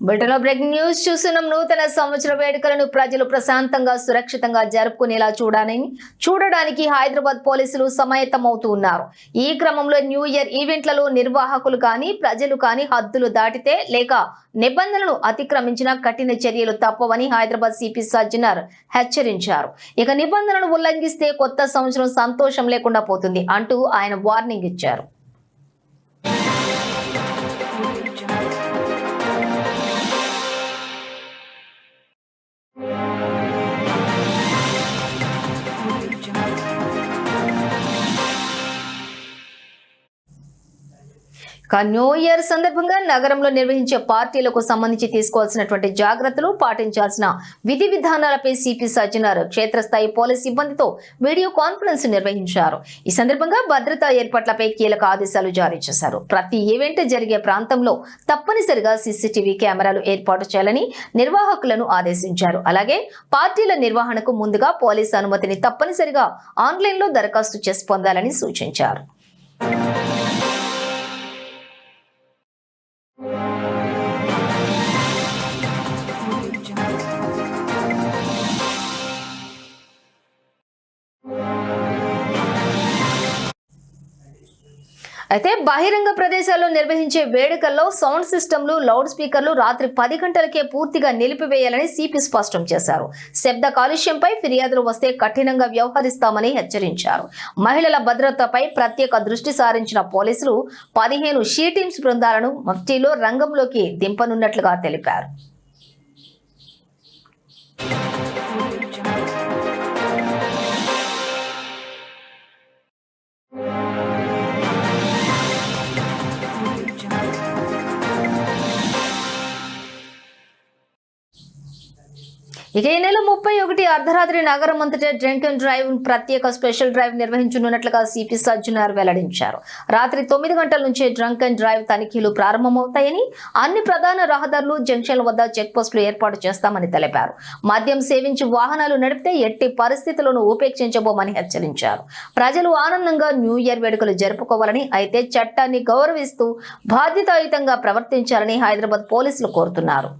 బ్రిటన్లో breaking news చూస్తున్నాం. నూతన సంవత్సర వేడుకలను ప్రజలు ప్రశాంతంగా సురక్షితంగా జరుపుకునేలా చూడడానికి హైదరాబాద్ పోలీసులు సమాయత్తమవుతూ ఉన్నారు. ఈ క్రమంలో న్యూ ఇయర్ ఈవెంట్లలో నిర్వాహకులు కానీ ప్రజలు కానీ హద్దులు దాటితే లేక నిబంధనలను అతిక్రమించిన కఠిన చర్యలు తప్పవని హైదరాబాద్ సిపి సజ్జనర్ హెచ్చరించారు. ఇక నిబంధనలను ఉల్లంఘిస్తే కొత్త సంవత్సరం సంతోషం లేకుండా పోతుంది అంటూ ఆయన వార్నింగ్ ఇచ్చారు. న్యూ ఇయర్ సందర్భంగా నగరంలో నిర్వహించే పార్టీలకు సంబంధించి తీసుకోవాల్సినటువంటి జాగ్రత్తలు, పాటించాల్సిన విధి విధానాలపై సిపి సజ్జనర్ క్షేత్రస్థాయి పోలీస్ సిబ్బందితో వీడియో కాన్ఫరెన్స్ నిర్వహించారు. ఈ సందర్భంగా భద్రతా ఏర్పాట్లపై కీలక ఆదేశాలు జారీ చేశారు. ప్రతి ఈవెంట్ జరిగే ప్రాంతంలో తప్పనిసరిగా సీసీటీవీ కెమెరాలు ఏర్పాటు చేయాలని నిర్వాహకులను ఆదేశించారు. అలాగే పార్టీల నిర్వహణకు ముందుగా పోలీసు అనుమతిని తప్పనిసరిగా ఆన్లైన్లో దరఖాస్తు చేసి పొందాలని సూచించారు. అయితే బహిరంగ ప్రదేశాల్లో నిర్వహించే వేడుకల్లో సౌండ్ సిస్టంలు, లౌడ్ స్పీకర్లు రాత్రి 10 గంటలకే పూర్తిగా నిలిపివేయాలని సిపి స్పష్టం చేశారు. శబ్ద కాలుష్యంపై ఫిర్యాదులు వస్తే కఠినంగా వ్యవహరిస్తామని హెచ్చరించారు. మహిళల భద్రతపై ప్రత్యేక దృష్టి సారించిన పోలీసులు 15 షీ టీమ్స్ బృందాలను మఫ్టీలో రంగంలోకి దింపనున్నట్లుగా తెలిపారు. ఇక ఈ నెల 31 అర్ధరాత్రి నగరం అంతటా డ్రింక్ అండ్ డ్రైవ్ ప్రత్యేక స్పెషల్ డ్రైవ్ నిర్వహించనున్నట్లుగా సిపి సజ్జనర్ వెల్లడించారు. రాత్రి 9 గంటల నుంచే డ్రంక్ అండ్ డ్రైవ్ తనిఖీలు ప్రారంభమవుతాయని, అన్ని ప్రధాన రహదారులు, జంక్షన్ల వద్ద చెక్ పోస్టులు ఏర్పాటు చేస్తామని తెలిపారు. మద్యం సేవించి వాహనాలు నడిపితే ఎట్టి పరిస్థితులను ఉపేక్షించబోమని హెచ్చరించారు. ప్రజలు ఆనందంగా న్యూ ఇయర్ వేడుకలు జరుపుకోవాలని, అయితే చట్టాన్ని గౌరవిస్తూ బాధ్యతాయుతంగా ప్రవర్తించాలని హైదరాబాద్ పోలీసులు కోరుతున్నారు.